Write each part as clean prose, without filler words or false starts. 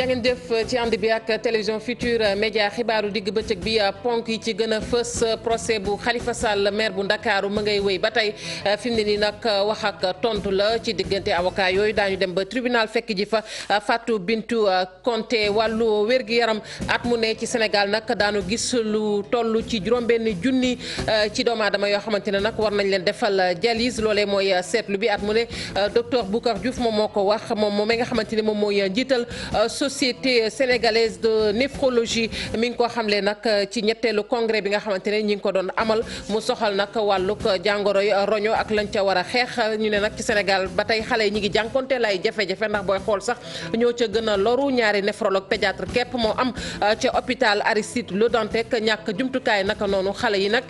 ngeen jëf ci ànd bi ak télévision Futurs Médias xibaaru digg bëccëg bi ponk yi ci gën a fës procès bu Khalifa Sall maire bu Ndakaaru ma ngay wéy ba tey fi mu ne nii nag wax ak tontu la ci diggante avocat yooyu daañu dem ba tribunal fekk ji fa Fatou Bintou Conté wàllu wér-gu-yaram at mu ne ci Sénégal nag daanu gis lu toll ci juróom-benn junni ci doomu aadama yoo xamante ne nag war nañ leen defal dialyse loolee mooy seetlu bi at mu ne docteur Boucar Diouf moom moo ko wax moom nga xamante ne moom mooy njiital société sénégalaise de néphrologie mi ngi ko xamle nag ci ñetteelu congrès bi nga xamante ne ñi ngi ko doon amal mu soxal nag wàllug jàngoroy roño ak lañ ca war a xeex ñu ne nag ci Sénégal ba tey xale yi ñi ngi jànkonteel ay jafe-jafe ndax booy xool sax ñoo ca gën a loru ñaari néphrologue pédiatre képp moo am ca hôpital Aristide Le Dantec ñàkk jumtukaay naka noonu xale yi nag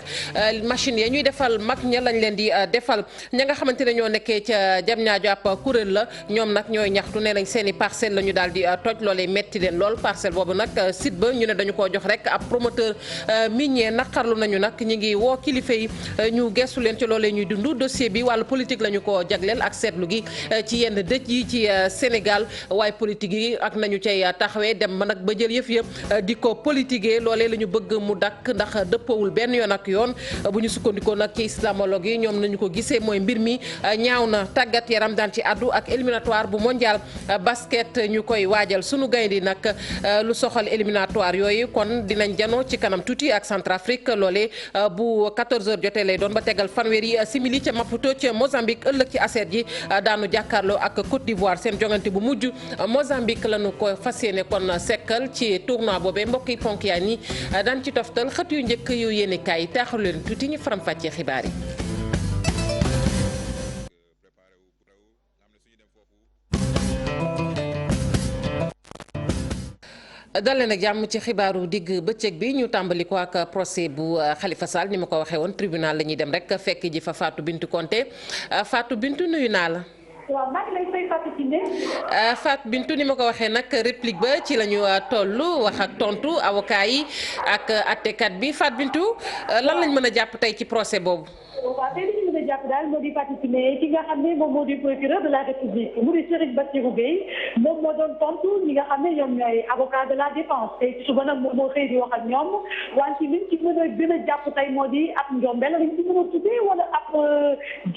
machine ya ñuy defal mag ña lañ leen di defal ña nga xamante ne ñoo nekkee ca Diamniadio ab kuréel la ñoom nag ñooy ñaxtu nee nañ seeni parcelle la ñu daal di toj loolee metti leen lool parcelle boobu nag site ba ñu ne dañu koo jox rek ab promoteur minier naqarlu nañu nag ñi ngi woo kilifa yi ñu gestu leen ci loolee ñuy dund dossier bi wàllu politique la ñu ko jagleel ak seetlu gi ci yenn dëj yi ci Sénégal waaye politique yi ak nañu cay taxawee dem ba nag ba jël yëf yëpp di ko politiquer loolee la ñu bëgg mu dakk ndax dëppawul benn yoon ak yoon bu ñu sukkandikoo nag ci islamologue yi ñoom nañu ko gisee mooy mbir mi ñaaw na tàggat yaram daan ci addu ak éliminatoire bu mondial basket ñu koy waajal sunu gaynde nag lu soxal éliminatoire yooyu kon dinañ janoo ci kanam tuuti ak Centrafrique loole bu 14h jotee lay doon ba tegal fanweeri simili ca Maputo ca Mozambique ëllëg ci aseet ji daanu jàkkaarloo ak Côte d'Ivoire seen jongante bu mujj Mozambique lañu ko fas yéene kon sekkal ci tournoi boobee mbokk yi ponk yaa ni daan ci toftal xët yu njëkk yu yéene kaay taaxalu leen tuuti ñu faram-fàccee xibaar yi. dalee nag jàmm ci xibaaru digg bëccëg bi ñu tàmbali ko ak procès bu Khalifa Sall ni ma ko waxee woon tribunal la ñuy dem rek fekk ji fa Fatou Bintou Conté Fatou Bintou nuyu naa la. waaw maa ngi lay fay Fatou Kiné. Fatou Bintou ni ma ko waxee nag réplique ba ci la ñu toll wax ak tontu avocat yi ak attekat bi Fatou Bintou lan lañ mën a jàpp tey ci procès boobu. waaw tey li ñu mën a jàpp daal moo di Fatou Kiné ki nga xam ne moom moo di procureur de la République mu di Serigne Bassirou Gueye moom moo doon tontu ñi nga xam ne ñoom ñooy avocat de la défense tey ci suba nag moom moo xëy di wax ak ñoom wante liñ ci mën a gën a jàpp tey moo di ab njombel lañ ci mën a tuddee wala ab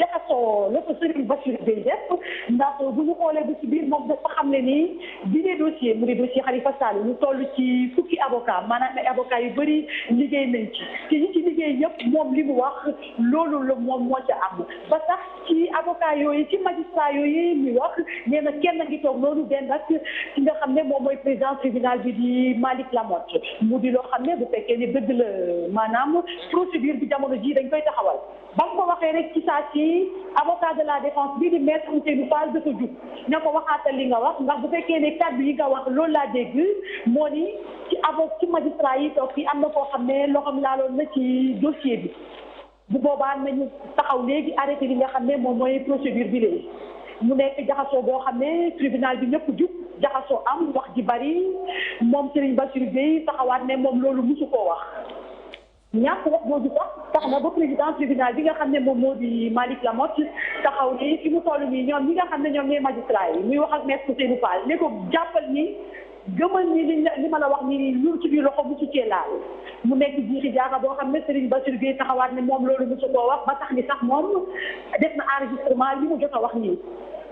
jaxasoo la ko Serigne Bassirou Gueye def ndax bu ñu xoolee ba ci biir moom dafa xam ne nii bi ne dossier mu di dossier Khalifa Sall ñu toll ci fukki avocat maanaam ay avocat yu bëri liggéey nañ ci te ñi ci liggéey yëpp moom li mu wax loolu la moom moo ca am ba tax ci avocat yooyu ci magistrat yooyu ñu wax nee na kenn ngi toog loolu den ak ci nga xam ne moom mooy président tribunal bi di Malick Lamotte mu di loo xam ne bu fekkee ni dëgg la maanaam procédure bi jamono ji dañ koy taxawal ba nga ko waxee rek ci saa si avocat de la défense bii di maître Ousseynou Fall dafa jug ña ko waxaatal li nga wax ndax bu fekkee ne kàddu yi nga wax loolu laa dégg moo ni ci magistrat yi toog fii am na koo xam ne loo xam laaloon na ci dossier bi bu boobaa nañu taxaw léegi arrêté li nga xam ne moom mooy procédure bi léegi mu nekk jaxasoo boo xam ne tribunal bi ñëpp jug jaxasoo am wax ji bari moom Serigne Bassirou Gueye taxawaat ne moom loolu musu koo wax ñàkk wax boobu sax tax na ba président tribunal bi nga xam ne moom moo di Malick Lamotte taxaw ni fi mu toll nii ñoom ñi nga xam ne ñoom ñooy magistrat yi muy wax ak maître Ousseynou Fall ne ko jàppal ni gëmal ni li ma la wax ni ñun ci biir loxo musu cee laal mu nekk jiixi jaaxa boo xam ne Serigne Bassirou Gueye taxawaat ne moom loolu musu koo wax ba tax ni sax moom def na enregistrement li mu jot a wax nii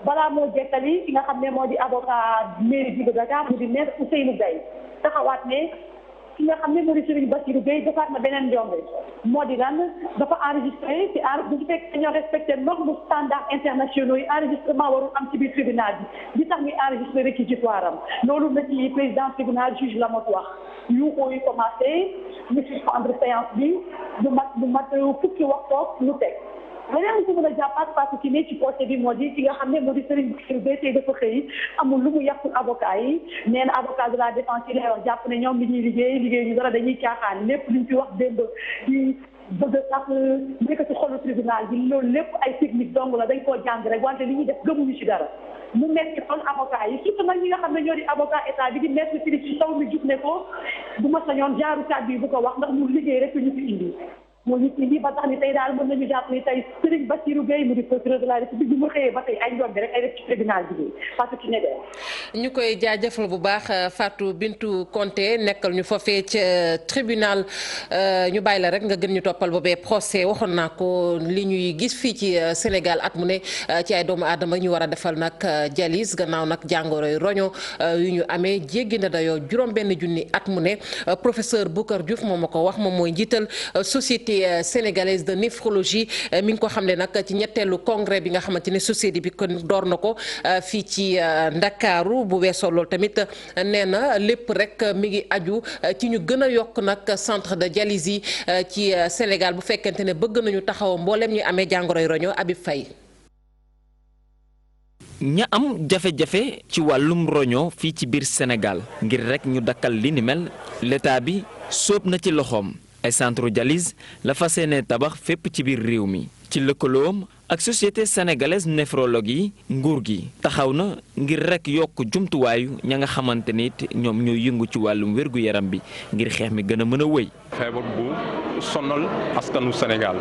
balaa moo jekkali ki nga xam ne moo di avocat mairie bi de Dakar mu di maître Ousseynou Gueye taxawaat ne ki nga xam ne moo di Serigne Bassirou Gueye defaat na beneen njombe moo di lan dafa enregistré ci bu ñu fekk dañoo respecté normes standards internationaux yi enregistrement warul am ci biir tribunal bi li tax muy enregistré réquisitoire am loolu na ci président tribunal juge Lamotte wax yu ko yi commencé ñu suspendre séance bi lu mat fukki waxtoog lu teg leneen li ci mën a jàppaat parce que ne ci procès bi moo di ci nga xam ne moo di Serigne Bassirou Gueye tey dafa xëy amul lu mu yàqul avocat yi nee na avocat de la défense yi lay wax jàpp ne ñoom li ñuy liggéey ñu dara dañuy caaxaan lépp luñ fi wax démb di bëgg sax nekk ci xolu tribunal bi loolu lépp ay technique dong la dañ koo jàng rek wante li ñuy def gëmuñu ci dara mu nekk ci kon avocat yi surtout nag ñi nga xam ne ñoo di avocat état bi di maître Philippe ci taw mi jug ne ko bu ma sañoon jaaru kàddu yi bu ko wax ndax mu liggéey rek ñu fi indi moo ñu indi ba tax ni tey daal mën nañu jàpp ni tey Serigne Bassirou Gueye mu di procureur de la République bi mu xëyee ba tey ay ndoom bi rek ay def ci tribunal bi Fatou Kiné Der. ñu koy jaajëfal bu baax Fatou Bintou Konté nekkal ñu foofee ca tribunal ñu bàyyi la rek nga gën ñu toppal boobee procès waxoon naa ko li ñuy gis fii ci Sénégal at mu ne ci ay doomu aadama ñu war a defal nag dialyse gannaaw nag jàngoroy roño yu ñu amee jéggi na dayoo juróom-benn junni at mu ne professeur Boucar Diouf moom ma ko wax moom mooy njiital société sénégalaise de néphrologie mi ngi ko xamle nag ci ñetteelu congrès bi nga xamante ne société bi kon door na ko fii ci Ndakaaru bu weesoo loolu tamit nee na lépp rek mi ngi aju ci ñu gën a yokk nag centre de dialyse yi ci Sénégal bu fekkente ne bëgg nañu taxaw mboolem ñu amee jàngoroy roño Habib Faye. ña am jafe-jafe ci wàllum roño fii ci biir Sénégal ngir rek ñu dakkal li ni mel l'état bi sóob na ci loxoom ay centre dialyse la fas yéene tabax fépp ci biir réew mi ci lëkkaloom ak société sénégalaise néphrologie yi nguur gi taxaw na ngir rek yokk jumtuwaayu ña nga xamante ni ñoom ñoo yëngu ci wàllum wér-gu-yaram bi ngir xeex mi gën a mën a wëy. feebar bu sonal askanu Sénégal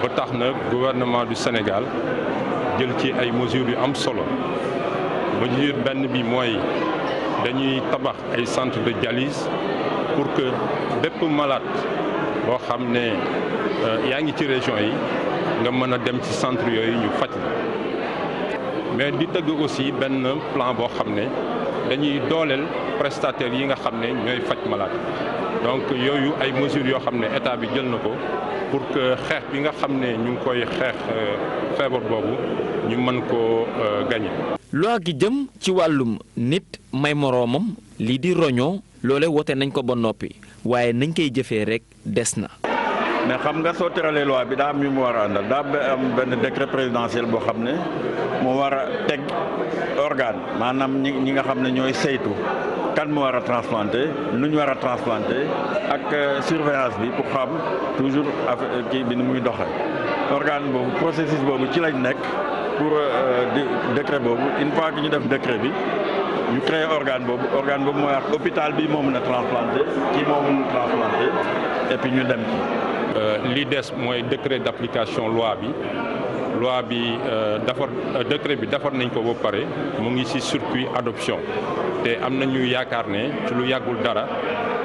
ba tax na gouvernement du Sénégal jël ci ay mesures yu am solo mesure benn bi mooy dañuy tabax ay centre de dialyse pour que bépp malade boo xam ne yaa ngi ci région yi nga mën a dem ci centre yooyu ñu faj la mais di tëgg aussi benn plan boo xam ne dañuy dooleel prestataires yi nga xam ne ñooy faj malade donc yooyu ay mesures yoo xam ne état bi jël na ko pour que xeex bi nga xam ne ñu ngi koy xeex feebar boobu ñu mën koo gagner. loi gi jëm ci wàllum nit may moroomam lii di roñoo loole wote nañ ko ba noppi waaye nañ koy jëfee rek des na. mais xam nga soo tëralee loi bi daa am ñu mu war a àndal daa am benn décret présidentiel boo xam ne moo war a teg organe maanaam ñi nga xam ne ñooy saytu kan mu war a transplanté nu ñu war a transplanté ak surveillance bi pour xam toujours kii bi ni muy doxee organe boobu processus boobu ci lañ nekk pour décret boobu une fois que ñu def décret bi ñu créé organe boobu mooy wax hôpital bi moo mën a transplanté kii moo mën a transplanté et puis ñu dem ci. li des mooy décret d'application loi bi décret bi defar nañ ko ba pare mu ngi ci circuit adoption te am nañu yaakaar ne ci lu yàggul dara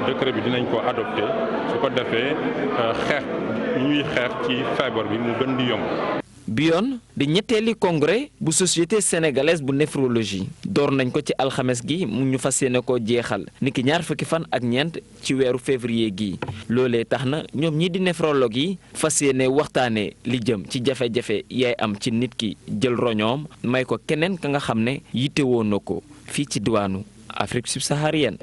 décret bi dinañ ko adopté su ko defee xeex ñuy xeex ci feebar bi mu gën di yomb. bi yoon di ñetteeli congrès bu société sénégalaise bu néphrologie door nañ ko ci alxames gi mu ñu fas yéene koo jeexal niki ñaar fukki fan ak ñeent ci weeru février gi loolee tax na ñoom ñii di néphrologue yi fas yéene waxtaanee li jëm ci jafe-jafe yaay am ci nit ki jël roñoom may ko keneen ka nga xam ne yittewoo na ko fii ci diwaanu Afrique subsaharienne.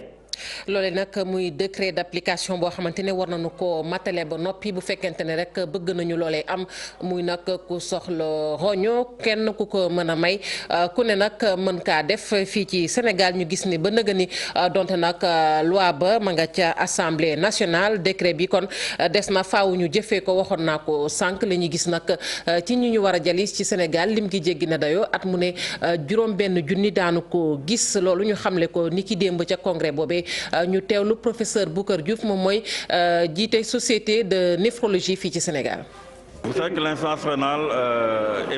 loole nag muy décret d'application boo xamante ne war nañu ko matale ba noppi bu fekkente ne rek bëgg nañu loolee am muy nag ku soxla roño kenn ku ko mën a may ku ne nag mën kaa def fii ci Sénégal ñu gis ni ba nëga ni donte nag loi ba ma nga ca assemblée nationale décret bi kon des na faaw ñu jëfee ko waxoon naa ko sànq la ñuy gis nag ci ñi ñu war a jalis ci Sénégal lim gi jéggi na dayoo at mu ne juróom benn junni daanu ko gis loolu ñu xamle ko ni ki démb ca congrès boobee ñu teewlu professeur Boucar Diouf moom mooy jiite société de néphrologie fii ci Sénégal. vous savez que l'insuffisance rénale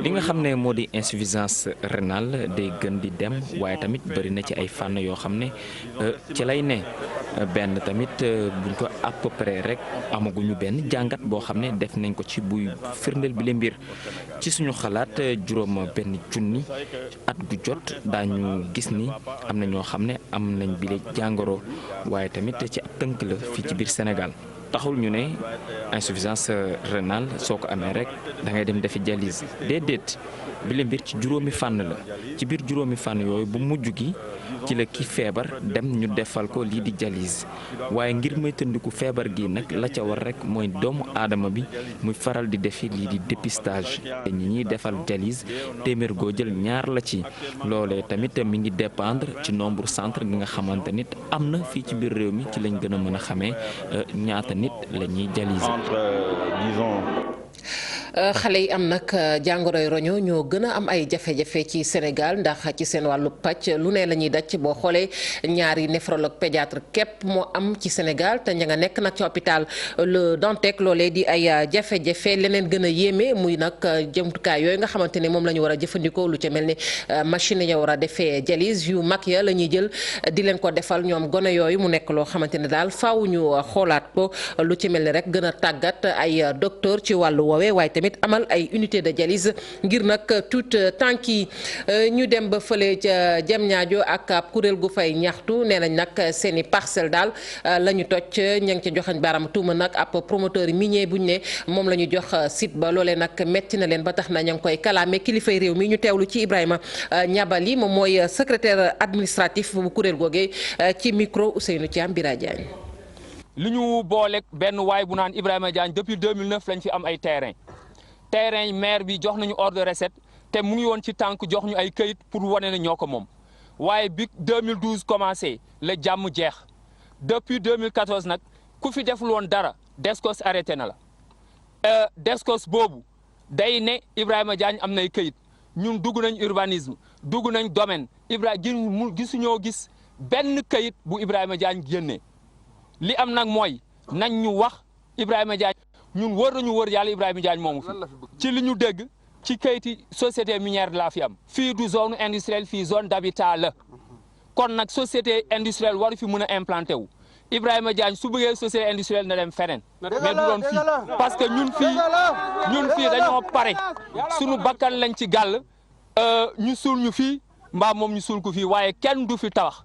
li nga xam ne moo di insuffisance rénale day gën di dem waaye tamit bëri na ci ay fànn yoo xam ne ci lay ne benn tamit buñ ko à peu près rek amaguñu benn jàngat boo xam ne def nañ ko ci buy firndeel bi le mbir ci suñu xalaat juróom benn junni at gu jot daañu gis ni am na ñoo xam ne am nañ bile jàngoro waaye tamit ci ab tënk la fii ci biir Sénégal. taxul ñu ne insuffisance rénale soo ko amee rek da ngay dem defi dialyse déedéet bi la mbir ci juróomi fànn la ci biir juróomi fànn yooyu bu mujj gi ci la ki feebar dem ñu defal ko lii di dialyse waaye ngir moytandiku feebar gi nag la ca war rek mooy doomu aadama bi muy faral di defi lii di dépistage te ñi ñuy defal dialyse téeméer goo jël ñaar la ci loolee tamit mi ngi dépendre ci nombre centre gi nga xamante nit am na fii ci biir réew mi ci lañ gën a mën a xamee ñaata nit la ñuy dialyser. xale yi am nag jàngoroy roño ñoo gën a am ay jafe-jafe ci Sénégal ndax ci seen wàllu pàcc lu ne la ñuy daj boo xoolee ñaari néphrologue pédiatre képp moo am ci Sénégal te ña nga nekk nag ci hôpital Le Dantec loolee di ay jafe-jafe leneen gën a yéeme muy nag jëmtukaay yooyu nga xamante ne moom la ñu war a jëfandikoo lu ca mel ni machine ya war a defee dialyse yu mag ya la ñuy jël di leen ko defal ñoom gone yooyu mu nekk loo xamante ne daal faaw ñu xoolaat ko lu ci mel ni rek gën a tàggat ay docteur ci wàllu woowee waaye tamit amal ay unité de dialyse ngir nag tout tànk yi ñu dem ba fële ca Diamniadio ak ab kuréel gu fay ñaxtu nee nañ nag seen i parcelle daal la ñu toj ña ngi ca joxañ baaraam tuuma nag ab promoteur minier buñ ne moom la ñu jox site ba loolee nag metti na leen ba tax na ña ngi koy kalaame kilifay réew mi ñu teewlu ci Ibrahima Niabali moom mooy secrétaire administratif bu kuréel googee ci micro Ousseynou Thiam Bira Diagne. li ñu booleeg benn waay bu naan Ibrahima Diagne depuis 2009 lañ fi am ay terrain yi maire bi jox nañu ordre de recette te mu ngi woon ci tànk jox ñu ay këyit pour wane ne ñoo ko moom waaye bi 2012 commencé la jàmm jeex depuis 2014 nag ku fi deful woon dara Descos arrêté na la Descos boobu day ne Ibrahima Diagne am nay këyit ñun dugg nañ urbanisme dugg nañ domaine gisuñoo gis benn këyit bu Ibrahima Diagne génnee li am nag mooy nañ ñu wax Ibrahima Diagne ñun wër nañu wër yàlla Ibrahima Diagne moomu fi ci li ñu dégg ci kayiti société minière de la fi am fii du zone industrielle fii zone d'habitat la kon nag société industrielle waru fi mën a implanté wu Ibrahima Diagne su bëggee société industrielle na dem feneen mais du doon fii parce que ñun fii dañoo pare suñu bakkan lañ ci gàll ñu suul ñu fii mbaa moom ñu suul ko fii waaye kenn du fi tabax.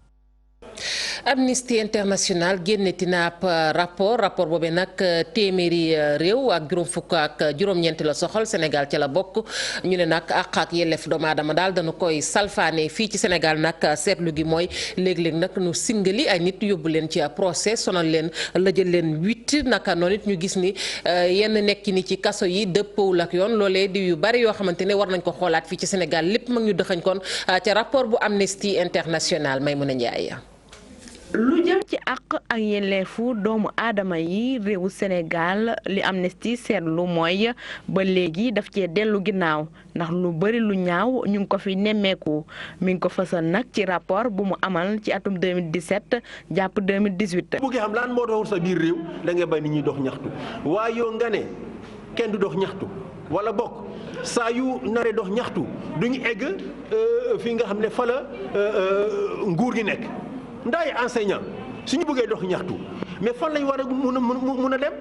Amnesty International génneti na ab rapport boobee nag téeméeri réew ak juróom fukk ak juróom-ñeenti la soxal Sénégal ca la bokk ñu ne nag àq ak yelleef doomu aadama daal dañu koy salfaane fii ci Sénégal nag seetlu gi mooy léeg-léeg nag nu singali ay nit yóbbu leen ci procès sonal leen la jël leen 8 naka noonu it ñu gis ni yenn nekki ni ci kaso yi dëppawul ak yoon loolee di yu bari yoo xamante ne war nañ ko xoolaat fii ci Sénégal lépp mag ñu dëxañ kon ca rapport bu Amnesty International Maimouna Ndiaye. lu jëm ci àq ak yelleefu doomu aadama yi réewu Sénégal li Amnesty seetlu mooy ba léegi daf cee dellu ginnaaw ndax lu bari lu ñaaw ñu ngi ko fi nemmeeku mi ngi ko fësal nag ci rapport bu mu amal ci atum 2017 jàpp 2018. bu xam lan moo doon sa biir réew da ngay bay nit ñuy dox ñaxtu waaye yow nga ne kenn du dox ñaxtu wala bokk saa yu naree dox ñaxtu duñu egg fi nga xam ne fa la nguur gi nekk. ndaay enseignant suñu bëggee dox ñaxtu mais fan lañ war a mun a dem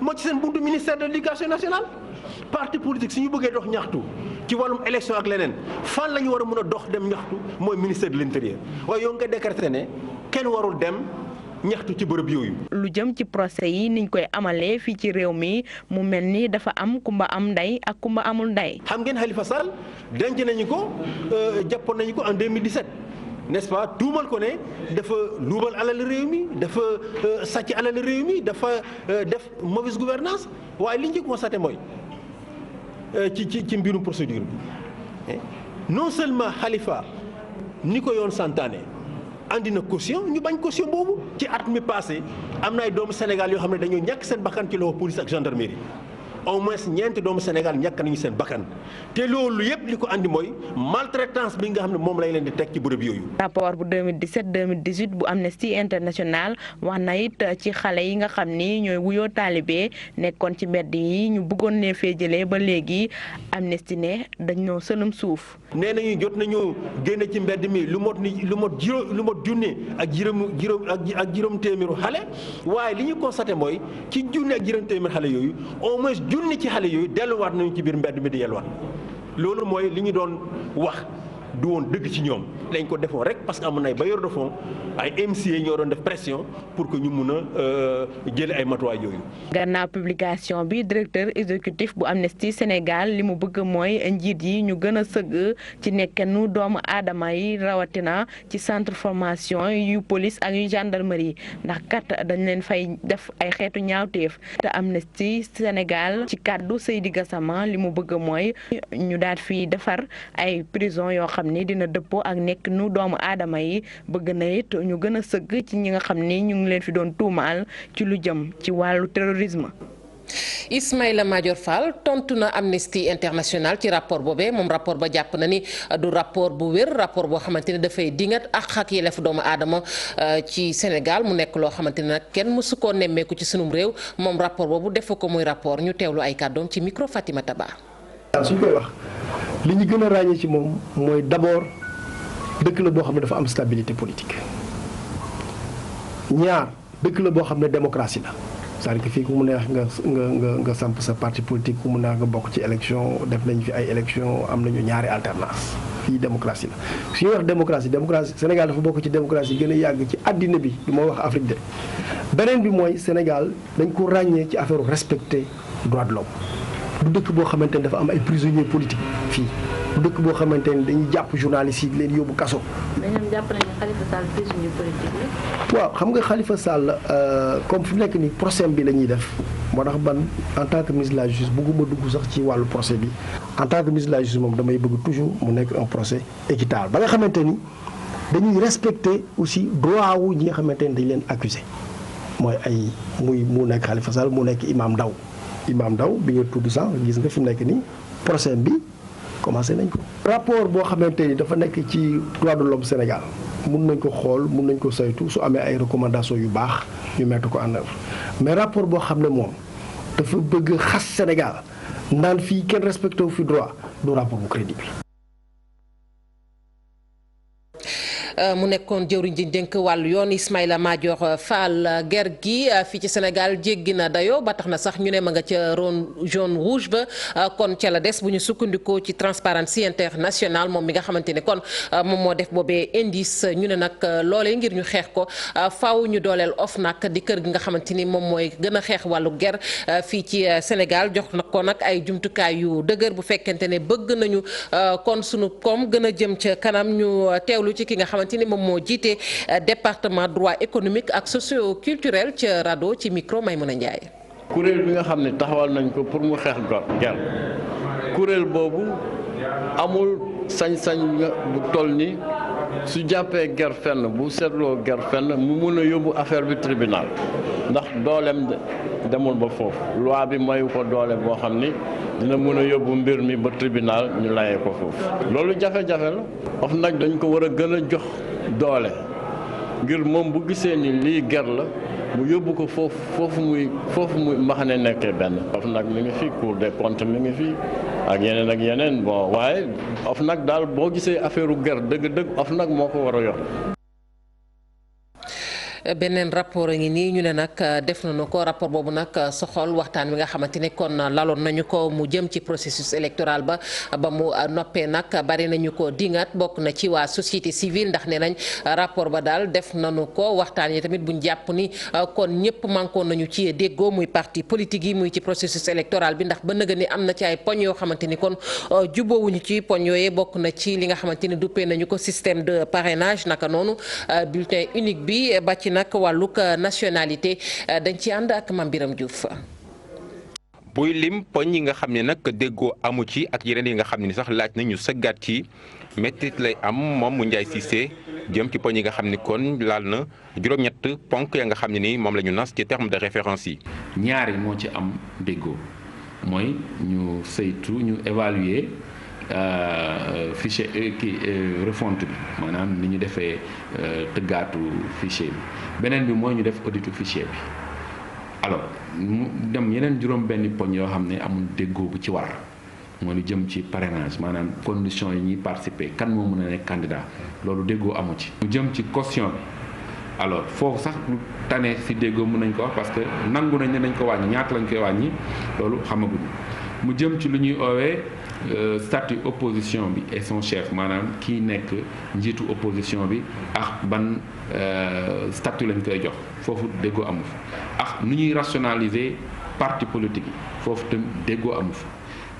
moo ci seen buntu ministère de l'éducation nationale parti politique suñu bëggee dox ñaxtu ci wàllum élection ak leneen fan la ñu war a mun a dox dem ñaxtu mooy ministère de l'intérieur waaye yow nga décrété ne kenn warul dem ñaxtu ci bërëb yooyu. lu jëm ci procès yi niñ koy amalee fii ci réew mi mu mel ni dafa am kumba am ndey ak kumba amul ndey. xam ngeen Khalifa Sall denc nañu ko jàppoon nañu ko en 2017. n'est-ce pas tuumal ko ne dafa luubal alal réew mi dafa sàcc alal réew mi dafa def mauvaise gouvernance waaye li ñu ko constaté mooy ci mbirum procédure bi non seulement Khalifa ni ko yoon santaane andi na caution ñu bañ caution boobu ci at mi passé am na ay doomu Sénégal yoo xam ne dañoo ñàkk seen bakkan ci loxo police ak gendarmerie au moins ñeenti doomu Sénégal ñàkk nañu seen bakkan te loolu yëpp li ko andi mooy maltraitance bi nga xam ne moom lañ leen di teg ci bërëb yooyu. rapport bu 2017 bu Amnesty International wax na it ci xale yi nga xam ni ñooy wuyoo taalibe nekkoon ci mbedd yi ñu bëggoon ne fee jëlee ba léegi Amnesty ne dañoo sënum suuf. nee nañu jot nañu génne ci mbedd mi lu mot junne ak juróom téeméeru xale waaye li ñu constaté mooy ci junne ak juróom téeméeru xale yooyu au moins junni ci xale yooyu delluwaat nañu ci biir mbedd mi di yelwaat loolu mooy li ñu doon wax du woon dëgg ci ñoom dañ ko defoon rek parce que amoon na ay bailleurs de fonds ay MCA ñoo doon def pression pour que ñu mun a jëlee ay matuwaay yooyu. gannaaw publication bi directeur exécutif bu Amnesty Sénégal li mu bëgg mooy njiit yi ñu gën a sëgg ci nekkenu doomu aadama yi rawatina ci centre formation yu police ak yu gendarmerie ndax kat dañ leen fay def ay xeetu ñaawteef te Amnesty Sénégal ci kàddu Seydi Gassama li mu bëgg mooy ñu daal fi defar ay prison yoo xam ni dina dëppoo ak nekk nu doomu aadama yi bëgg na it ñu gën a sëgg ci ñi nga xam ni ñu ngi leen fi doon tuumaal ci lu jëm ci wàllu terrorisme. Ismaïla Madior Fall tontu na Amnesty International ci rapport boobee moom rapport ba jàpp na ni du rapport bu wér rapport boo xamante ne dafay dingat ak yelleef doomu aadama ci Sénégal mu nekk loo xamante ne nag kenn mësu koo nemmeeku ci sunum réew moom rapport boobu defu ko muy rapport ñu teewlu ay kàddoom ci micro Fatimata Ba. suñ koy wax li ñu gën a ràññee ci moom mooy d'abord dëkk la boo xam ne dafa am stabilité politique ñaar dëkk la boo xam ne démocratie la. c'est-à-dire que fii ku mu neex nga samp sa parti politique ku mu neex nga bokk ci élection def nañ fi ay élection am nañu ñaari alternance fii démocratie la su ñuy wax démocratie Sénégal dafa bokk ci démocratie gën a yàgg ci àddina bi du ma wax Afrique de beneen bi mooy Sénégal dañ ko ràññee ci affaire respecter droit de l'homme du dëkk boo xamante ne dafa am ay prisonniers politiques fii du dëkk boo xamante ne dañuy jàpp journalistes yi leen yóbbu kaso. mais ñoom jàpp nañu Khalifa Sall prisonnier politique la. waaw xam nga Khalifa Sall comme fi mu nekk nii procès bi la ñuy def moo tax ban en tant que ministre de la justice bëgguma dugg sax ci wàllu procès bi en tant que ministre de la justice moom damay bëgg toujours mu nekk un procès équitable ba nga xamante ni dañuy respecter aussi droit wu ñi nga xamante ni dañ leen accusé mooy ay mu nekk Khalifa Sall mu nekk Imam Ndao bi nga tudd sax gis nga fi mu nekk nii procès bi commencé nañ ko. rapport boo xamante ni dafa nekk ci droit de l'homme Sénégal mun nañ ko xool mun nañ ko saytu su amee ay recommandations yu baax ñu mettre ko en œuvre mais rapport boo xam ne moom dafa bëgg xas Sénégal naan fii kenn respecté wu fi droit du rapport bu crédible. mu nekkoon jëwriñ ji dénk wàllu yoon Ismaïla Madior Fall ger gi fii ci Sénégal jéggi na dayo ba tax na sax ñu ne ma nga ca jaune rouge ba kon ca la des bu ñu sukkandikoo ci Transparency International moom mi nga xamante ne kon moom moo def boobee indice ñu ne nag loolee ngir ñu xeex ko faaw ñu dooleel OFNAC di kër gi nga xamante ni moom mooy gën a xeex wàllu ger fii ci Sénégal jox na ko nag ay jumtukaay yu dëgër bu fekkente ne bëgg nañu kon sunu koom gën a jëm ca kanam ñu teewlu ci ki nga xamante ni moom moo jiite département droit économique ak socio-culturel ca RADDHO ci micro Maymouna Ndiaye. kuréel bi nga xam ne taxawal nañ ko pour mu xeex ger kuréel boobu amul sañ-sañ bu toll ni su jàppee ger fenn bu seetloo ger fenn mu mun a yóbbu affaire bi tribunal ndax dooleem demul ba foofu loi bi mayu ko doole boo xam ni dina mën a yóbbu mbir mi ba tribunal ñu layee ko foofu loolu jafe-jafe la of nag dañ ko war a gën a jox doole ngir moom bu gisee ni lii ger la mu yóbbu ko foofu muy mbaxane nekkee benn of nag mi ngi fi Cour des comptes mi ngi fi ak yeneen bon waaye of nag daal boo gisee affaire u ger dëgg-dëgg of nag moo ko war a yor. beneen rapport a ngi nii ñu ne nag def nañu ko rapport boobu nag soxol waxtaan wi nga xamante ne kon laloon nañu ko mu jëm ci processus électoral ba mu noppee nag bari nañu ko dingat bokk na ci waa société civile ndax ne nañ rapport ba daal def nañu ko waxtaan yi tamit buñ jàpp ni kon ñëpp mankoon nañu ci déggoo muy parti politique yi muy ci processus électoral bi ndax ba nëga ni am na ci ay poñ yoo xamante ni kon jubboowuñu ci poñ yooyee bokk na ci li nga xamante ni duppee nañu ko système de parrainage naka noonu bulletin unique bi ba ci nag wàllug nationalité dañ ci ànd ak Mame Biram Diouf. buy lim poñ yi nga xam ne nag déggoo amu ci ak yeneen yi nga xam ne sax laaj na ñu sëggaat ci méttit lay am moom mu Ndiaye Cissé jëm ci poñ yi nga xam ni kon laal na juróom-ñett ponk ya nga xam ne ni moom la ñu nas ci terme de référence yi. ñaari moo ci am déggoo mooy ñu saytu ñu évaluer fichier refonte bi maanaam ni ñu defee tëggaatu fichier bi beneen bi mooy ñu def auditu fichier bi alors mu dem yeneen juróom benn poñ yoo xam ne amul déggoo bu ci war mooy lu jëm ci parrainage maanaam conditions yi ñuy participer kan moo mën a nekk candidat loolu déggoo amu ci. mu jëm ci caution bi alors foofu sax lu tane si déggoo mën nañ ko wax parce que nangu nañ ne nañ ko wàññi ñaata lañ koy wàññi loolu xamaguñu mu jëm ci lu ñuy oowee statut opposition bi et son chef maanaam kii nekk njiitu opposition bi ak ban statut lañ koy jox foofu déggoo amu fa ak nu ñuy rationaliser parti politique yi foofu tam déggoo amu fa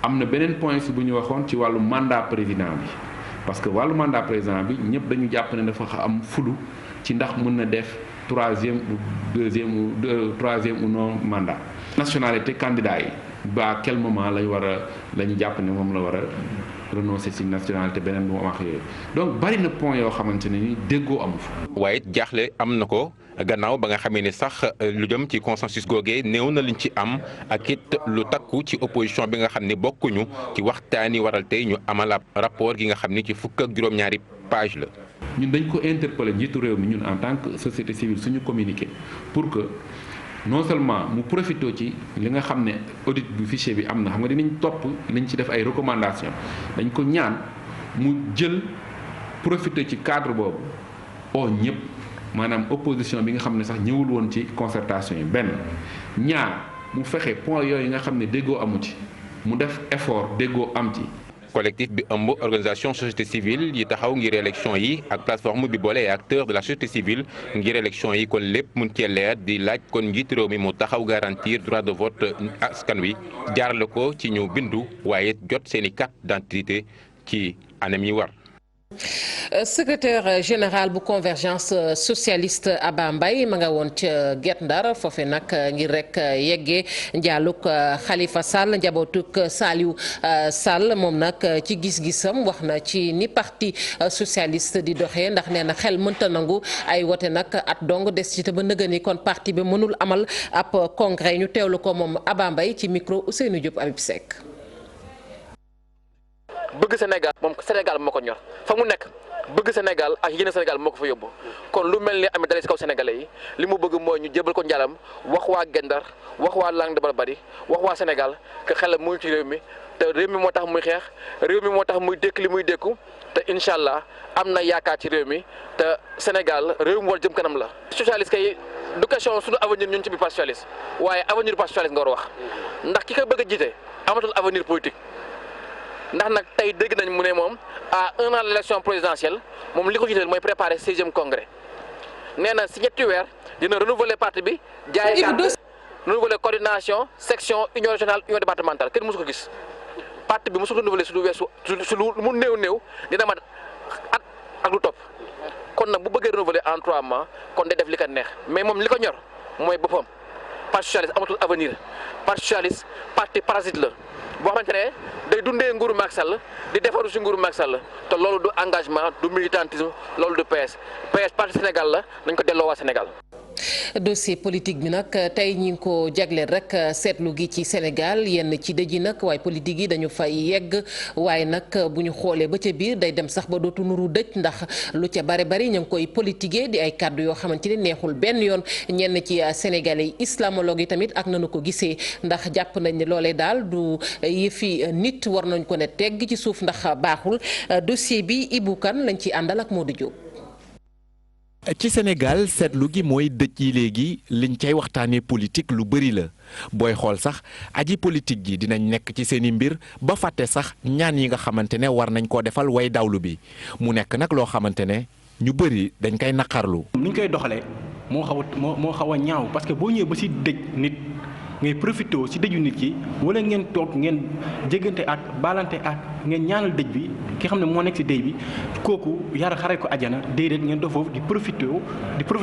am na beneen point si bu ñu waxoon ci wàllu mandat président bi parce que wàllu mandat président bi ñëpp dañu jàpp ne dafa am fulu ci ndax mën na def troisième ou non mandat nationalité candidat yi ba quel moment la ñu jàpp ne moom la war a renoncer ci nationalité beneen bu wax yooyu donc bari na point yoo xamante ne ni déggoo amu fa. waaye jaaxle am na ko gannaaw ba nga xamee ne sax lu jëm ci consensus googee néew na liñ ci am ak it lu takku ci opposition bi nga xam ne bokkuñu ci waxtaani waral tey ñu amal ab rapport gi nga xam ne ci fukk ak juróom-ñaari page la. ñun dañ ko interpeller njiitu réew mi ñun en tant que société civile suñu communiqué pour que non seulement mu profité ci li nga xam ne audit bu fichier bi am na xam nga dinañ topp nañ ci def ay recommandations dañ ko ñaan mu jël profité ci cadre boobu ñëpp maanaam opposition bi nga xam ne sax ñëwul woon ci concertation yi benn ñaar mu fexe point yooyu nga xam ne déggoo amu ci mu def effort déggoo am ci. collectif bi ëmb organisation société civile yi taxaw ngir élection yi ak plateforme bi boole ay acteurs de la société civile ngir élection yi kon lépp mun cee leer di laaj kon njiitu réew mi mu taxaw garantir droit de vote askan wi jaarale ko ci ñu bindu waaye jot seen i carte d'identité ci anam yi war. secrétaire général bu convergence socialiste Abba Mbaye ma nga woon ca Guet Ndar foofe nag ngir rek yeggee njaaluk Khalifa Sall njabootuk Saliou Sall moom nag ci gis-gisam wax na ci ni parti socialiste di doxee ndax nee na xel mënta nangu ay wote nag at dong des ci te ba nëgëni kon parti bi mënul amal ab congrès ñu teewlu ko moom Abba Mbaye ci micro Ousseynou Diop Habib Seck. bëgg Sénégal moom Sénégal moo ko ñor fa mu nekk bëgg Sénégal ak yéene Sénégal moo ko fa yóbbu kon lu mel ni amee dara ci kaw sénégalais yi li mu bëgg mooy ñu jébal ko njaalam wax waa Guet Ndar wax waa Langue de Barbarie wax waa Sénégal que xel mu ngi ci réew mi te réew mi moo tax muy xeex réew mi moo tax muy dékk li muy dékku te incha allah am na yaakaar ci réew mi te Sénégal réew mi war jëm kanam la. socialiste kay du question suñu avenir ñun ci biir parti socialiste waaye avenir parti socialiste nga war a wax ndax ki ko bëgg a jiite amatul avenir politique. ndax nag tey dégg nañ mu ne moom à 1 an de l'élection présidentielle moom li ko jiital mooy préparer 6e congrès nee na si ñetti weer dina renouveler parti bi jaay carte renouveler coordination section union régionale union départementale kenn mosu ko gis parti bi mosu ko renouveler su lu weesu su lu mu néew dina mat at ak lu topp kon nag bu bëggee renouveler en 3 mois kon day def li ko neex mais moom li ko ñor mooy boppam parti socialiste amatul avenir parti socialiste parti parasite la boo xamante ne day dundee nguuru Macky Sall di defaru si nguuru Macky Sall te loolu du engagement du militantisme loolu du PS parti Sénégal la nañ ko delloo waa Sénégal. dossier politique bi nag tey ñi ngi ko jagleel rek seetlu gi ci Sénégal yenn ci dëj yi nag waaye politique yi dañu fay yegg waaye nag bu ñu xoolee ba ca biir day dem sax ba dootu nuru dëj ndax lu ca bari ñu ngi koy politiquer di ay kàddu yoo xamante ni neexul benn yoon ñenn ci sénégalais yi islamologue yi tamit ak nanu ko gisee ndax jàpp nañ ne loolee daal du yëfi nit war nañ ko ne tegg ci suuf ndax baaxul dossier bi Ibou Kane lañ ci àndal ak Modou Diop. ci Sénégal seetlu gi mooy dëj yi léegi liñ cay waxtaanee politique lu bëri la booy xool sax aji politique gi dinañ nekk ci seeni mbir ba fàtte sax ñaan yi nga xamante ne war nañ koo defal way dawlu bi mu nekk nag loo xamante ne ñu bëri dañ koy naqarlu. ni ñu koy doxalee moo xaw a ñaaw parce que boo ñëwee ba si dëj nit ngay profité si dëju nit ki wala ngeen toog ngeen jéggante ak baalante ak ngeen ñaanal dëj bi ki xam ne moo nekk si dëj bi kooku yàlla xare ko ajana déedéet ngeen doon foofu di profité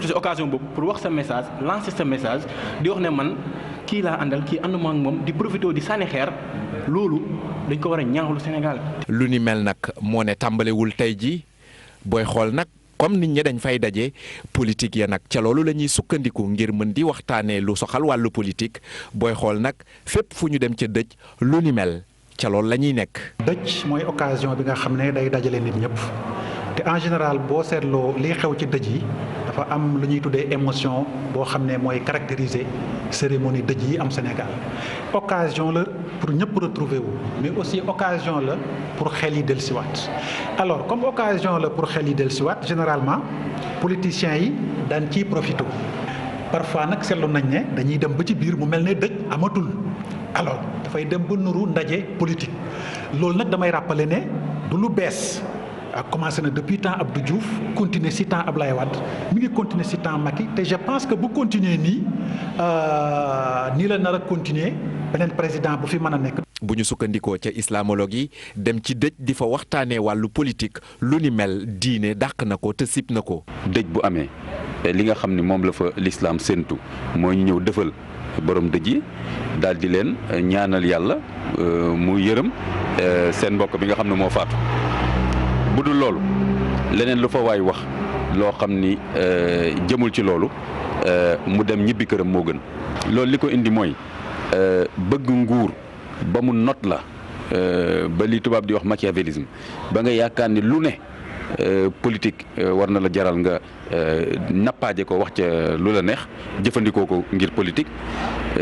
si occasion boobu pour wax sa message lancer sa message di wax ne man kii laa àndal kii ànduma ak moom di profité di sànni xeer loolu dañ ko war a ñaawlu Sénégal. lu ni mel nag moo ne tàmbalewul tey ji booy xool nag. comme nit ñi dañ fay daje politique ya nag ca loolu la ñuy sukkandiku ngir mën di waxtaanee lu soxal wàllu politique booy xool nag fépp fu ñu dem ca dëj lu ni mel ca loolu la ñuy nekk. dëj mooy occasion bi nga xam ne day dajale nit ñëpp te en général boo seetloo liy xew ci dëj yi dafa am lu ñuy tuddee émotion boo xam ne mooy caractériser cérémonie dëj yi am Sénégal occasion la pour ñëpp retrouver wu mais aussi occasion la pour xel yi dellusiwaat alors comme occasion la pour xel yi dellusiwaat généralement politiciens yi daan ciy profité parfois nag seetlu nañ ne dañuy dem ba ci biir mu mel ne dëj amatul alors dafay dem ba nuru ndaje politique loolu nag damay rappeler ne du lu bees. commencé na depuis temps Abdou Diouf continuer si temps Ablaye Wade mi ngi continuer si temps Macky te je pense que bu continuer nii la nar a continuer beneen président bu fi mën a nekk. bu ñu sukkandikoo ca islamologue yi dem ci dëj di fa waxtaanee wàllu politique lu ni mel diine dàq na ko te sib na ko. dëj bu amee li nga xam ni moom la fa l'islam séntu mooy ñu ñëw defal borom dëj yi daal di leen ñaanal yàlla mu yërëm seen mbokk bi nga xam ne moo faatu. bu dul loolu leneen lu fa waay wax loo xam ni jëmul ci loolu mu dem ñibbi këram moo gën. loolu li ko indi mooy bëgg nguur ba mu not la ba li tubaab di wax machiavélisme ba nga yaakaar ni lu ne politique war na la jaral nga nappaaje ko wax ca lu la neex jëfandikoo ko ngir politique.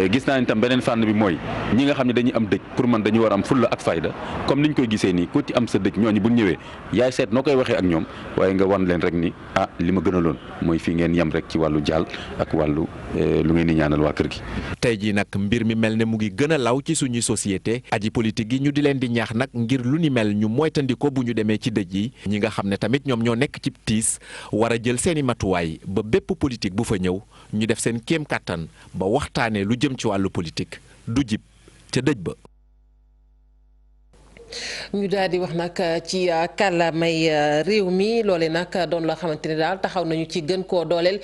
gis naa ni tam beneen fànn bi mooy ñi nga xam ne dañuy am dëj pour man dañu war am fulla ak fayda comme niñ koy gisee nii ku ci am sa dëj ñooñu bu ñëwee yaay seet noo koy waxee ak ñoom waaye nga wan leen rek ni li ma gënaloon mooy fii ngeen yem rek ci wàllu jaal ak wàllu lu ngeen di ñaanal waa kër gi. tey jii nag mbir mi mel ne mu ngi gën a law ci suñuy société aji politique yi ñu di leen di ñaax nag ngir lu ni mel ñu moytandiko bu ñu demee ci dëj yi ñi nga xam ne tamit ñoom ñoo nekk ci tiis war a jël seeni matuwaay ba bépp politique bu fa ñëw ñu def seen kéem kàttan ba waxtaanee lu jëm ci wàllu politique du jib ca dëj ba. ñu daal di wax nag ci kàllaamay réew mi loole nag doon loo xamante ne daal taxaw nañu ci gën koo dooleel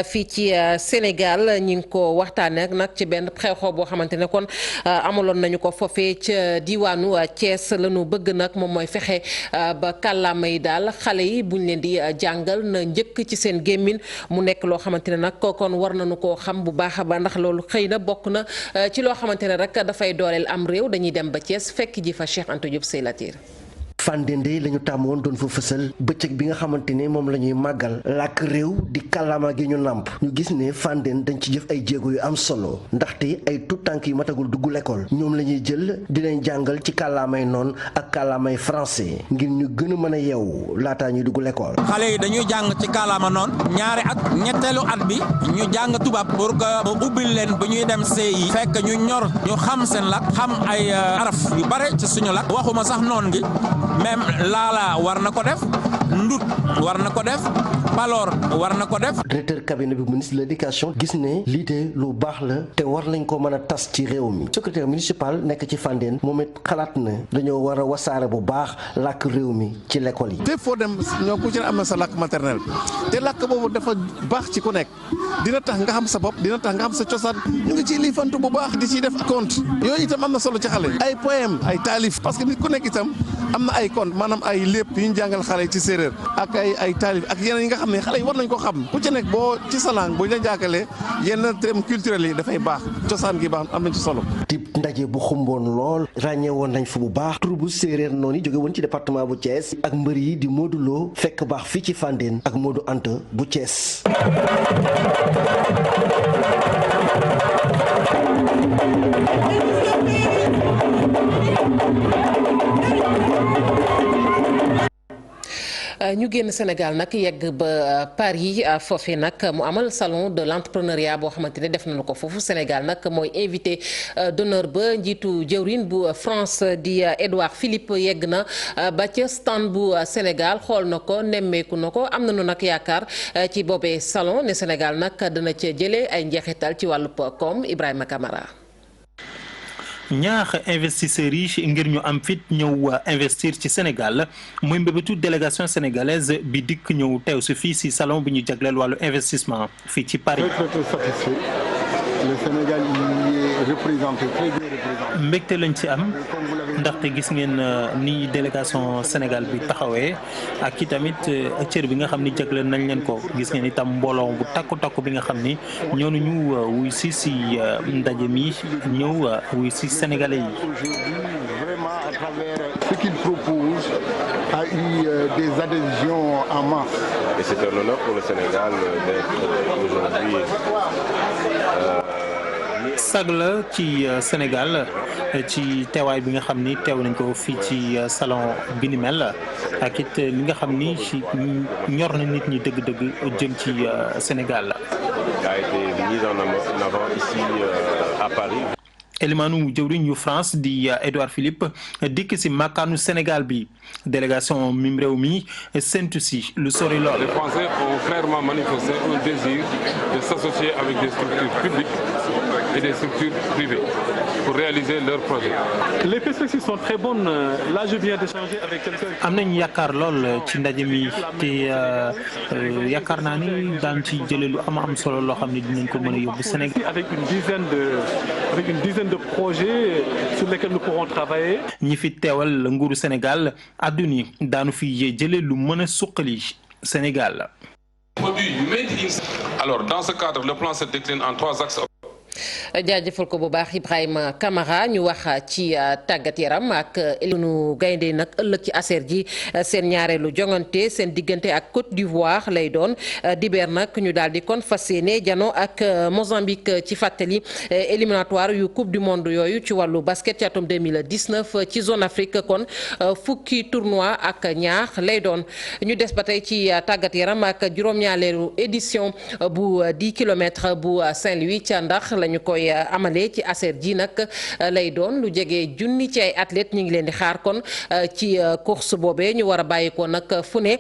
fii ci Sénégal ñi ngi ko waxtaanee nag ci benn xew-xew boo xamante ne kon amaloon nañu ko foofee ca diwaanu Thiès la ñu bëgg nag moom mooy fexe ba kàllaama yi daal xale yi buñ leen di jàngal na njëkk ci seen gémmin mu nekk loo xamante ne nag kon war nañu koo xam bu baax a baax ndax loolu xëy na bokk na ci loo xamante ne rek dafay dooleel am réew dañuy dem ba Thiès fekk ji fa Cheikh Anta Diop Seylatir. Fandène la ñu tàmmoon doon fa fësal bëccëg bi nga xamante ne moom la ñuy màggal làkk réew di kàllaama gi ñu nàmp ñu gis ne Fandène dañ ci jëf ay jéego yu am solo ndaxte ay tout tànk yu matagul dugg l'école ñoom la ñuy jël di leen jàngal ci kàllaamay noon ak kàllaamay français ngir ñu gën a mën a yeewu laataa ñuy dugg l'école. xale yi dañuy jàng ci kàllaama noon ñaari at ñetteelu at bi ñu jàng tubaab pour que mu ubbil leen bu ñuy dem CI fekk ñu ñor ñu xam seen làkk xam ay araf yu bare ci suñu làkk waxuma sax noon gi. même laala war na ko def ndut war na ko def baloor war na ko def. directeur cabinet bi ministre de l'éducation gis ne lii de lu baax la te war nañ ko mën a tas ci réew mi secrétaire municipal nekk ci Fandène moom it xalaat na dañoo war a wasaare bu baax làkk réew mi ci l'école yi. fépp foo dem ñoo ku ci ne am na sa làkk maternel te làkk boobu dafa baax ci ku nekk dina tax nga xam sa bopp dina tax nga xam sa cosaan ñu ngi ciy liifantu bu baax di ciy def compte yooyu itam am na solo ci xale ay poème ay taalif parce que nit ku nekk itam am na ay compte maanaam ay lépp yu ñu jàngal xale yi ci séeréer ak ay taalif ak yeneen yi nga xam ne xale yi war nañ ko xam ku ci nekk boo ci sa langue bu ñu la jàkkalee yenn thème culturel yi dafay baax cosaan gi baax am nañ ci solo. tip ndaje bu xumboon lool ràññee woon nañ fa bu baax tur bu séeréer noonu jóge woon ci département bu Thiès ak mbër yi di Modou Lo fekk baax fii ci Fandène ak Modou Anta bu Thiès. ñu génn Sénégal nag yegg ba Paris foofee nag mu amal salon de l'entrepreneuriat boo xamante ne def nañu ko foofu Sénégal nag mooy invité d'honneur ba njiitu jëwriñ bu France di Édouard Philippe yegg na ba ca stand bu Sénégal xool na ko nemmeeku na ko am nañu nag yaakaar ci boobee salon ne Sénégal nag dana ca jëlee ay njeexital ci wàllu koom Ibrahima Camara. ñaax investisseurs yi ngir ñu am fit ñëw investir ci Sénégal mooy mbébétu délégation sénégalaise bi dikk ñëw teew si fii si salon bi ñu jagleel wàllu investissement fii ci Paris. Très satisfait. Le Sénégal y est représenté, très bien représenté. mbégte lañ ci am ndaxte gis ngeen ni délégation Sénégal bi taxawee ak i tamit cër bi nga xam ni jagleel nañ leen ko gis ngeen itam mbooloo bu takku bi nga xam ni ñoo ñu wuy si ndaje mi ñëw wuy si sénégalais yi. Vraiment à travers ce qu'il propose a eu des adhésions en masse. Et c'est un honneur pour le Sénégal d'être aujourd'hui. sag la ci Sénégal ci teewaay bi nga xam ni teew nañ ko fii ci salon bi ni mel ak it li nga xam ni ci ñor na nit ñi dëgg-dëgg jëm ci Sénégal. Il a été mis en avant ici à Paris. Elimaanu jëwriñ yu France di Édouard Philippe dikk si makkaanu Sénégal bi délégation mim réew mi séntu si lu sori lool. Les Français ont clairement manifesté un désir de s'associer avec des structures publiques et des structures privées pour réaliser leurs projets. Les perspectives sont très bonnes. Là, je viens d'échanger avec quelqu'un. am nañ yaakaar lool ci ndaje mi te yaakaar naa ni daan ci jëlee lu am solo loo xam ne dinañ ko mën a yóbbu Sénégal. Avec une dizaine de projets sur lesquels nous pourrons travailler. ñi fi teewal nguuru Sénégal àdduna daanu fi jëlee lu mën a suqali Sénégal. Alors, dans ce cadre, le plan se décline en 3 axes. jaajëfal ko bu baax Ibrahima Camara ñu wax ci tàggat yaram ak sunu gaynde nag ëllëg ci aser ji seen ñaareelu jongante seen diggante ak Côte d'Ivoire lay doon dibeer nag ñu daal di kon fas yéene jano ak Mozambique ci fàttali éliminatoire yu coupe du monde yooyu ci wàllu basket ci atum 2019 ci zone Afrique kon fukki tournoi ak ñaar lay doon ñu des ba tey ci tàggat yaram ak juróom-ñaareelu édition bu 10 kilomètres bu Saint-Louis ca ndax lañu koy amalee ci aser ji nag lay doon lu jege junni ci ay athlètes ñu ngi leen di xaar kon ci course boobee ñu war a bàyyi ko nag fu ne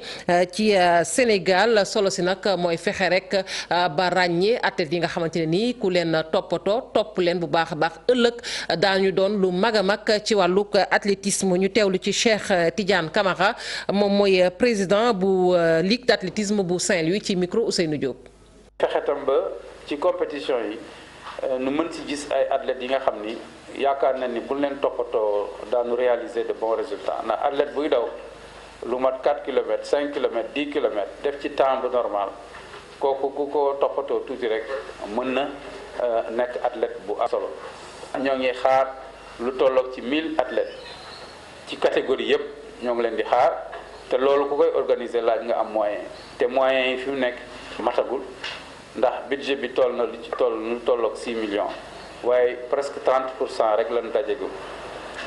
ci Sénégal solo si nag mooy fexe rek ba ràññee athlètes yi nga xamante ne nii ku leen toppatoo topp leen bu baax a baax ëllëg daañu doon lu mag a mag ci wàllug athlétisme ñu teewlu ci Cheikh Tidiane Camara moom mooy président bu ligue d'athlétisme bu Saint-Louis ci micro Ousseynou Diop. fexe tam ba ci compétition yi. nu mën ci gis ay athlètes yi nga xam ni yaakaar na ni bu leen toppatoo daanu réaliser de bons résultats ndax athlète buy daw lu mat 4 kilomètres 5 kilomètres 10 kilomètres def ci temps bu normal kooku ku ko toppatoo tuuti rek mën na nekk athlète bu am solo. ñoo ngi xaar lu tolloog ci 1000 athlètes ci catégorie yépp ñoo ngi leen di xaar te loolu ku koy organiser laaj nga am moyen te moyens yi fi mu nekk matagul. ndax budget bi toll na lu ci tolloog 6 millions waaye presque 30% rek lañu dajegu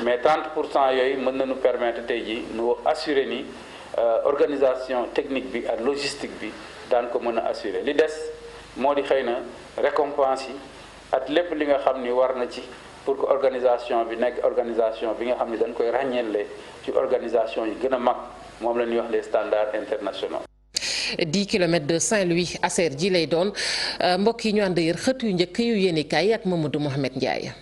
mais 30% yooyu mën nañu permettre tey jii nu assurer ni organisation technique bi ak logistique bi daan ko mën a assurer li des moo di xëy na récompense yi ak lépp li nga xam ni war na ci pour que organisation bi nekk organisation bi nga xam ni dañ koy ràññeele ci organisation yi gën a mag moom la ñuy wax les standards internationaux. 10 kilomètres de Saint-Louis aser ji lay doon mbokk yi ñu ànd yër xët yu njëkk yu yéenekaay ak Mamadou Mohamed Ndiaye.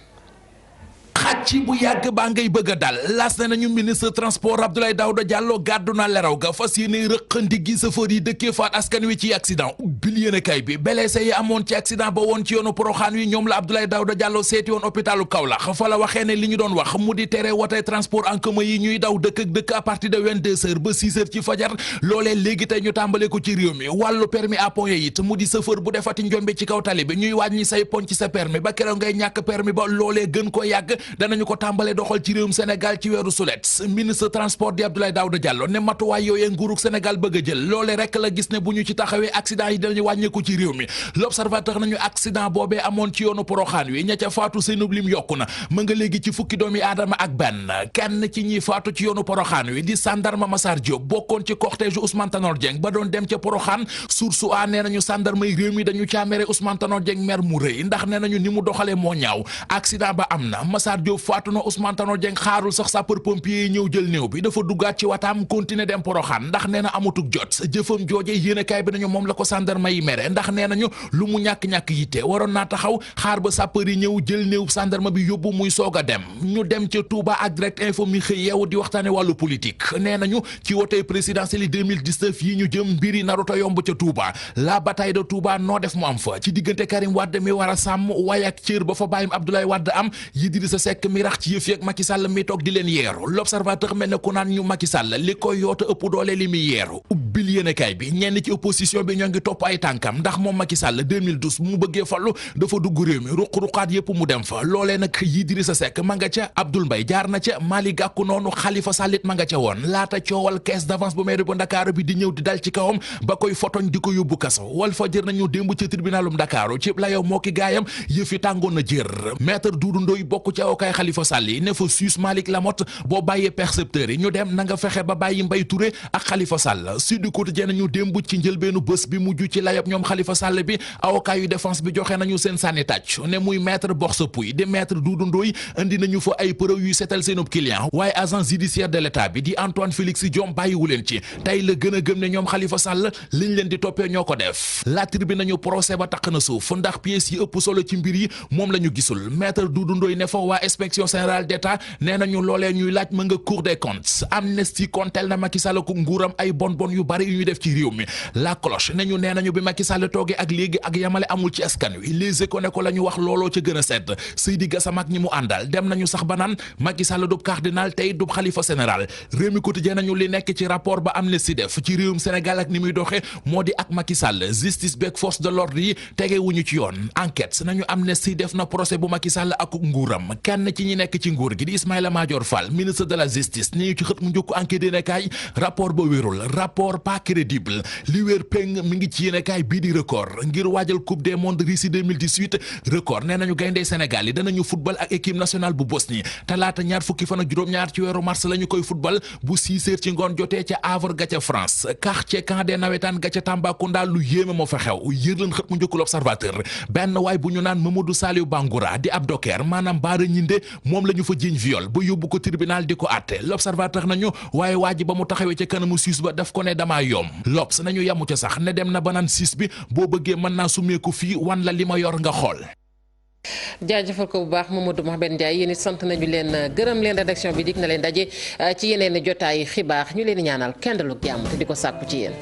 xàcc bu yàgg baa ngay bëgg a dal las ne nañu ministre transport Abdoulaye Daouda Diallo gàddu na leraw ga fas yéene rëq ndiggi chauffeur yi dëkkee faat askan wi ci accident ubbil yéenekaay bi blessé yi amoon ci accident ba woon ci yoonu Poroxaan wi ñoom la Abdoulaye Daouda Diallo seeti woon hôpitalu Kaolack fa la waxee ne li ñu doon wax mu di tere wote transport en commun yi ñuy daw dëkk ak dëkk à partir de 22h ba 6h ci fajar loolee léegi tey ñu tàmbale ko ci réew mi wàllu permis à point it mu di chauffeur bu defati njombe ci kaw tali bi ñuy wàññi say poñ ci sa permis ba keroog ngay ñàkk permis ba loolee gën ko yàgg danañu ko tàmbale doxal ci réewum Sénégal ci weeru sulet ministre transport di Abdoulaye Daouda Diallo ne matuwaay yooyee nguurug Sénégal bëgg a jël loole rek la gis ne bu ñu ci taxawee accident yi dinañu wàññeeku ci réew mi l'observateur nañu accident boobee amoon ci yoonu Poroxaan wi ña ca faatu seenub lim yokku na mën nga léegi ci fukki doomi aadama ak benn kenn ci ñiy faatu ci yoonu Poroxaan wi di sandarma Massar Diop bokkoon ci cortège Ousmane Tanor Dieng ba doon dem ca Poroxaan source a nee nañu sandarma yi réew mi dañu caa mere Ousmane Tanor Dieng mer mu rëy ndax nee nañu ni mu doxalee moo ñaaw accident ba am na Massar Diop faatu na Ousmane Tanor Dieng xaarul sax sapeur pompier yi ñëw jël néew bi dafa duggaat ci wataam continuer dem Poroxaan ndax nee na amatug jot jëfam jooje yéenekaay bi nañu moom la ko sandarma yi mere ndax nee nañu lu mu ñàkk-ñàkk yitte waroon naa taxaw xaar ba sapeur yi ñëw jël néew sandarma bi yóbbu muy soog a dem ñu dem ca Touba ak Direct Info mi xëy yeewu di waxtaane wàllu politique nee nañu ci wote présidentielle yi 2019 yi ñu jëm mbiri naruta yomb ca Touba la bataille de Touba noo def mu am fa ci diggante Karim Wade mi war a sàmm waaye ak cër ba fa bàyyim Abdoulaye Wade am Idrissa Seck mi rax ci yëf yeeg Macky Sall mi toog di leen yeeru l'observateur mel ne ku naan ñu Macky Sall li koy yoota ëpp doole li muy yeeru ubbil yéenekaay bi ñenn ci opposition bi ñoo ngi topp ay tànkam ndax moom Macky Sall 2012 mu bëggee fallu dafa dugg réew mi ruq-ruqaat yëpp mu dem fa loolee nag Idrissa Seck ma nga ca Abdoul Mbaye jaar na ca Malick Gakou noonu Khalifa Sall it ma nga ca woon laata coowal caisse d'avance bu mairie bu Ndakaaru bi di ñëw di dal ci kawam ba koy fotoñ di ko yóbbu kaso Walf Fadjri nañu démb ci tribunalum Ndakaaru ci la yow moo ki gaayam yëfi tàngoon na jër maître Doudou Ndoye bokk ci avocat Khalifa Sall yi ne fa Suisse Malick Lamotte boo bàyyee percepteurs yi ñu dem na nga fexe ba bàyyi Mbaye Touré ak Khalifa Sall Sud Quotidien nañu démb ci njëlbeenu bés bi mujj ci layab ñoom Khalifa Sall bi avocat yu défense bi joxe nañu seen sànni tàcc ne muy maître Borse Pouy di maître Doudou Ndoye indi nañu fa ay preuve yuy seetal seenub client waaye agent judiciaire de l'état bi di Antoine Félix Diome bàyyiwu leen ci tey la gën a gëm ne ñoom Khalifa Sall liñ leen di toppee ñoo ko def la tribune nañu procès ba taq na suuf ndax pièces yi ëpp solo ci mbir yi moom la ñu gisul maître Doudou Ndoye ne fa waa inspection générale d'état nee nañu loolee ñuy laaj ma nga cour des comptes Amnesty kontel na Macky Sall ko nguuram ay bon yu bari bari yu ñu def ci réew mi la cloche nañu nee nañu bi Macky Sall toogee ak léegi ak yamale amul ci askan wi Les Échos ne ko la ñu wax looloo ca gën a sedd Seydi Gassama ak ñi mu àndal dem nañu sax ba naan Macky Sall dub cardinal tey dub xalifa général réew mi quotidien nañu li nekk ci rapport ba Amnesty def ci réewum Sénégal ak ni muy doxee moo di ak Macky Sall justice beeg force de l'ordre yi tege wuñu ci yoon enquête nañu Amnesty def na procès bu Macky Sall ak nguuram kenn ci ñi nekk ci nguur gi di Ismaïla Madior Fall ministre de la justice ni ñu ci xët mu njëkk enquête yéenekaay rapport ba wérul rapport pas crédible li wér péng mi ngi ci yéenekaay bii di record ngir waajal coupe des mondes Russie 2018 record nee nañu gayndey Sénégal yi danañu football ak équipe nationale bu Bosnie talaata ñaar fukki fan ak juróom-ñaar ci weeru mars la ñu koy football bu 6 heures ci ngoon jotee ca Havre ga ca France quartier camp des nawetaan ga ca Tambacounda lu yéeme moo fa xew yër leen xët mu njëkk l'Observateur benn waay bu ñu naan Mamadou Saliou Bangoura di ab docker maanaam baara ñinde moom la ñu fa jiiñ viol ba yóbbu ko tribunal di ko àtte l'Observateur nañu waaye waa ji ba mu taxawee ca kanamu siis ba daf ko ne damaa yomb L'Obs nañu yamu ca sax ne dem na ba naan siis bi boo bëggee mën naa summeeku fii wan la li ma yor nga xool. jaajëfal ko bu baax Mamadou Mohamed Ndiaye yéen it sant nañu leen gërëm leen rédaction bi dig na leen daje ci yeneen jotaay xibaar ñu leen ñaanal kenn dalug jàmm te di ko sàkku ci yéen.